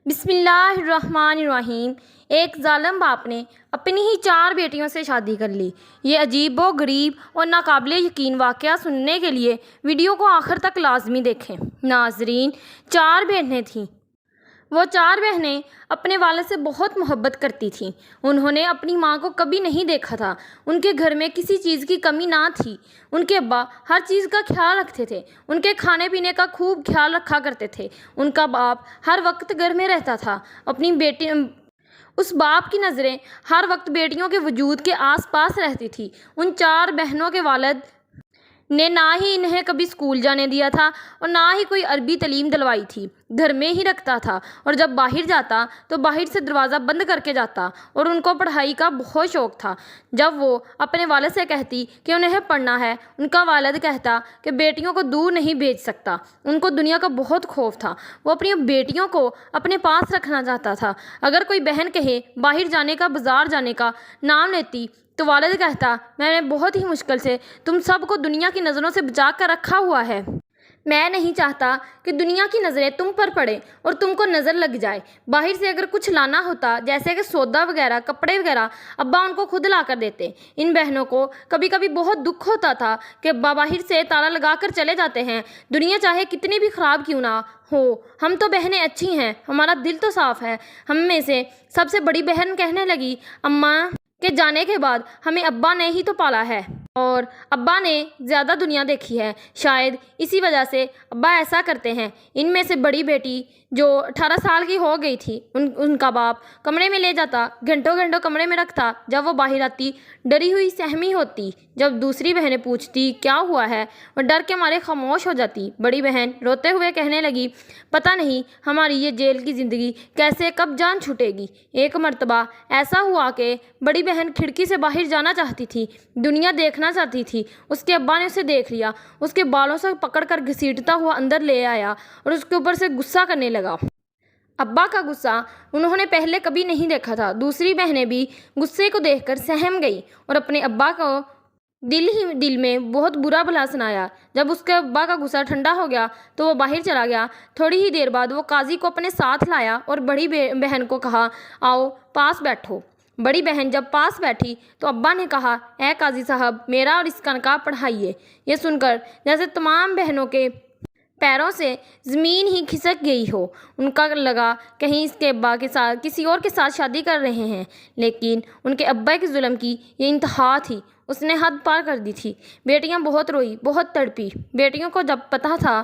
بسم اللہ الرحمن الرحیم۔ ایک ظالم باپ نے اپنی ہی 4 بیٹیوں سے شادی کر لی۔ یہ عجیب و غریب اور ناقابل یقین واقعہ سننے کے لیے ویڈیو کو آخر تک لازمی دیکھیں۔ ناظرین، 4 بہنیں تھیں۔ وہ 4 بہنیں اپنے والد سے بہت محبت کرتی تھیں۔ انہوں نے اپنی ماں کو کبھی نہیں دیکھا تھا۔ ان کے گھر میں کسی چیز کی کمی نہ تھی۔ ان کے ابا ہر چیز کا خیال رکھتے تھے۔ ان کے کھانے پینے کا خوب خیال رکھا کرتے تھے۔ ان کا باپ ہر وقت گھر میں رہتا تھا۔ اس باپ کی نظریں ہر وقت بیٹیوں کے وجود کے آس پاس رہتی تھی۔ ان 4 بہنوں کے والد نے نہ ہی انہیں کبھی اسکول جانے دیا تھا اور نہ ہی کوئی عربی تعلیم دلوائی تھی۔ گھر میں ہی رکھتا تھا اور جب باہر جاتا تو باہر سے دروازہ بند کر کے جاتا، اور ان کو پڑھائی کا بہت شوق تھا۔ جب وہ اپنے والد سے کہتی کہ انہیں پڑھنا ہے، ان کا والد کہتا کہ بیٹیوں کو دور نہیں بھیج سکتا۔ ان کو دنیا کا بہت خوف تھا۔ وہ اپنی بیٹیوں کو اپنے پاس رکھنا چاہتا تھا۔ اگر کوئی بہن کہے باہر جانے کا، بازار جانے کا نام لیتی تو والد کہتا، میں نے بہت ہی مشکل سے تم سب کو دنیا کی نظروں سے بچا کر رکھا ہوا ہے۔ میں نہیں چاہتا کہ دنیا کی نظریں تم پر پڑیں اور تم کو نظر لگ جائے۔ باہر سے اگر کچھ لانا ہوتا، جیسے کہ سودا وغیرہ، کپڑے وغیرہ، ابا ان کو خود لا کر دیتے۔ ان بہنوں کو کبھی کبھی بہت دکھ ہوتا تھا کہ ابا باہر سے تالا لگا کر چلے جاتے ہیں۔ دنیا چاہے کتنی بھی خراب کیوں نہ ہو، ہم تو بہنیں اچھی ہیں، ہمارا دل تو صاف ہے۔ ہم میں سے سب سے بڑی بہن کہنے لگی، اماں کے جانے کے بعد ہمیں ابا نے ہی تو پالا ہے، اور ابا نے زیادہ دنیا دیکھی ہے، شاید اسی وجہ سے ابا ایسا کرتے ہیں۔ ان میں سے بڑی بیٹی جو 18 سال کی ہو گئی تھی، ان کا باپ کمرے میں لے جاتا، گھنٹوں گھنٹوں کمرے میں رکھتا۔ جب وہ باہر آتی ڈری ہوئی سہمی ہوتی۔ جب دوسری بہنیں پوچھتی کیا ہوا ہے، وہ ڈر کے مارے خاموش ہو جاتی۔ بڑی بہن روتے ہوئے کہنے لگی، پتہ نہیں ہماری یہ جیل کی زندگی کیسے کب جان چھوٹے گی۔ ایک مرتبہ ایسا ہوا کہ بڑی بہن کھڑکی سے باہر جانا چاہتی تھی، دنیا دیکھنا چاہتی تھی۔ اس کے ابا نے اسے دیکھ لیا، اس کے بالوں سے پکڑ کر گھسیٹتا ہوا اندر لے آیا اور اس کے اوپر سے غصہ کرنے لگا۔ ابا کا غصہ انہوں نے پہلے کبھی نہیں دیکھا تھا۔ دوسری بہنیں بھی غصے کو دیکھ کر سہم گئی اور اپنے ابا کو دل ہی دل میں بہت برا بھلا سنایا۔ جب اس کے ابا کا غصہ ٹھنڈا ہو گیا تو وہ باہر چلا گیا۔ تھوڑی ہی دیر بعد وہ قاضی کو اپنے ساتھ لایا اور بڑی بہن کو کہا، آؤ پاس بیٹھو۔ بڑی بہن جب پاس بیٹھی تو ابا نے کہا، اے قاضی صاحب، میرا اور اس کا نکاح پڑھائیے۔ یہ سن کر جیسے تمام بہنوں کے پیروں سے زمین ہی کھسک گئی ہو۔ ان کا لگا کہیں اس کے ابا کے ساتھ کسی اور کے ساتھ شادی کر رہے ہیں، لیکن ان کے ابا کے ظلم کی یہ انتہا تھی۔ اس نے حد پار کر دی تھی۔ بیٹیاں بہت روئی، بہت تڑپی۔ بیٹیوں کو جب پتہ تھا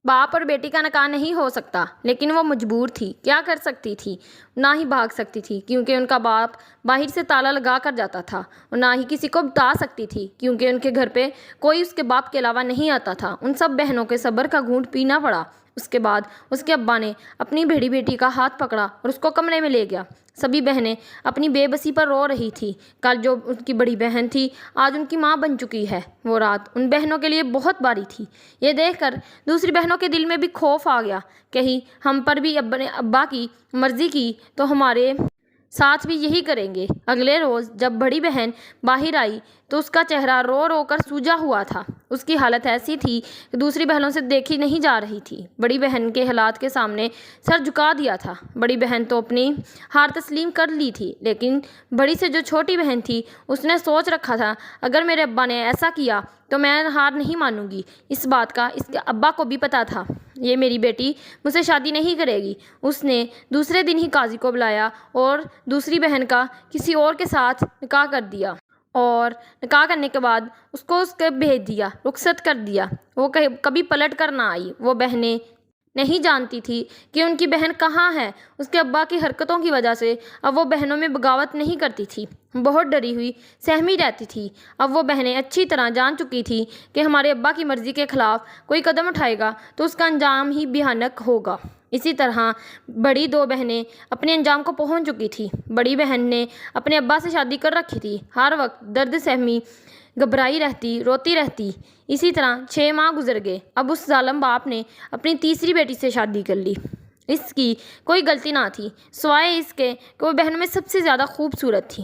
باپ اور بیٹی کا نکاح نہیں ہو سکتا، لیکن وہ مجبور تھی، کیا کر سکتی تھی؟ نہ ہی بھاگ سکتی تھی کیونکہ ان کا باپ باہر سے تالا لگا کر جاتا تھا، اور نہ ہی کسی کو بتا سکتی تھی کیونکہ ان کے گھر پہ کوئی اس کے باپ کے علاوہ نہیں آتا تھا۔ ان سب بہنوں کے صبر کا گھونٹ پینا پڑا۔ اس کے بعد اس کے ابا نے اپنی بڑی بیٹی کا ہاتھ پکڑا اور اس کو کمرے میں لے گیا۔ سبھی بہنیں اپنی بے بسی پر رو رہی تھی۔ کل جو ان کی بڑی بہن تھی، آج ان کی ماں بن چکی ہے۔ وہ رات ان بہنوں کے لیے بہت باری تھی۔ یہ دیکھ کر دوسری بہنوں کے دل میں بھی خوف آ گیا، کہیں ہم پر بھی ابا کی مرضی کی تو ہمارے ساتھ بھی یہی کریں گے۔ اگلے روز جب بڑی بہن باہر آئی تو اس کا چہرہ رو رو کر سوجا ہوا تھا۔ اس کی حالت ایسی تھی کہ دوسری بہنوں سے دیکھی نہیں جا رہی تھی۔ بڑی بہن کے حالات کے سامنے سر جھکا دیا تھا۔ بڑی بہن تو اپنی ہار تسلیم کر لی تھی، لیکن بڑی سے جو چھوٹی بہن تھی، اس نے سوچ رکھا تھا، اگر میرے ابا نے ایسا کیا تو میں ہار نہیں مانوں گی۔ اس بات کا اس کے ابا کو بھی پتہ تھا، یہ میری بیٹی مجھ سے شادی نہیں کرے گی۔ اس نے دوسرے دن ہی قاضی کو بلایا اور دوسری بہن کا کسی اور کے ساتھ نکاح کر دیا، اور نکاح کرنے کے بعد اس کو بھیج دیا، رخصت کر دیا۔ وہ کبھی پلٹ کر نہ آئی۔ وہ بہنیں نہیں جانتی تھی کہ ان کی بہن کہاں ہے۔ اس کے ابا کی حرکتوں کی وجہ سے اب وہ بہنوں میں بغاوت نہیں کرتی تھی، بہت ڈری ہوئی سہمی رہتی تھی۔ اب وہ بہنیں اچھی طرح جان چکی تھی کہ ہمارے ابا کی مرضی کے خلاف کوئی قدم اٹھائے گا تو اس کا انجام ہی بھیانک ہوگا۔ اسی طرح بڑی 2 بہنیں اپنے انجام کو پہنچ چکی تھی۔ بڑی بہن نے اپنے ابا سے شادی کر رکھی تھی، ہر وقت درد سہمی، گھبرائی رہتی، روتی رہتی۔ اسی طرح 6 ماہ گزر گئے۔ اب اس ظالم باپ نے اپنی تیسری بیٹی سے شادی کر لی۔ اس کی کوئی غلطی نہ تھی، سوائے اس کے کہ وہ بہنوں میں سب سے زیادہ خوبصورت تھی۔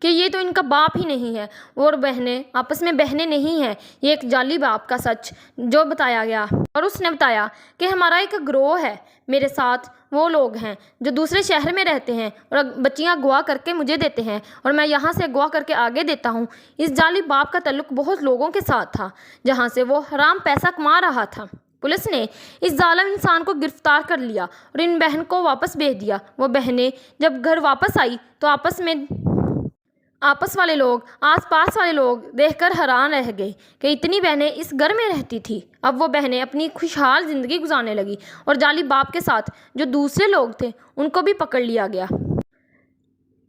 کہ یہ تو ان کا باپ ہی نہیں ہے اور بہنیں آپس میں بہنیں نہیں ہیں، یہ ایک جعلی باپ کا سچ جو بتایا گیا۔ اور اس نے بتایا کہ ہمارا ایک گروہ ہے، میرے ساتھ وہ لوگ ہیں جو دوسرے شہر میں رہتے ہیں اور بچیاں اغوا کر کے مجھے دیتے ہیں اور میں یہاں سے اغوا کر کے آگے دیتا ہوں۔ اس جعلی باپ کا تعلق بہت لوگوں کے ساتھ تھا جہاں سے وہ حرام پیسہ کما رہا تھا۔ پولیس نے اس ظالم انسان کو گرفتار کر لیا اور ان بہن کو واپس بھیج دیا۔ وہ بہنیں جب گھر واپس آئی تو آپس والے لوگ، آس پاس والے لوگ دیکھ کر حیران رہ گئے کہ اتنی بہنیں اس گھر میں رہتی تھی۔ اب وہ بہنیں اپنی خوشحال زندگی گزارنے لگی اور جعلی باپ کے ساتھ جو دوسرے لوگ تھے ان کو بھی پکڑ لیا گیا۔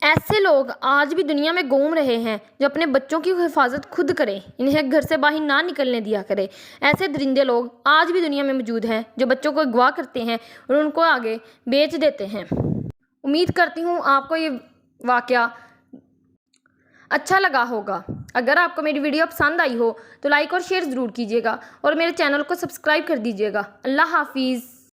ایسے لوگ آج بھی دنیا میں گھوم رہے ہیں جو اپنے بچوں کی حفاظت خود کریں، انہیں گھر سے باہر نہ نکلنے دیا کرے۔ ایسے درندے لوگ آج بھی دنیا میں موجود ہیں جو بچوں کو اغوا کرتے ہیں اور ان کو آگے بیچ دیتے ہیں۔ امید کرتی ہوں آپ کو یہ واقعہ اچھا لگا ہوگا۔ اگر آپ کو میری ویڈیو پسند آئی ہو تو لائک اور شیئر ضرور کیجیے گا اور میرے چینل کو سبسکرائب کر دیجیے گا۔ اللہ حافظ۔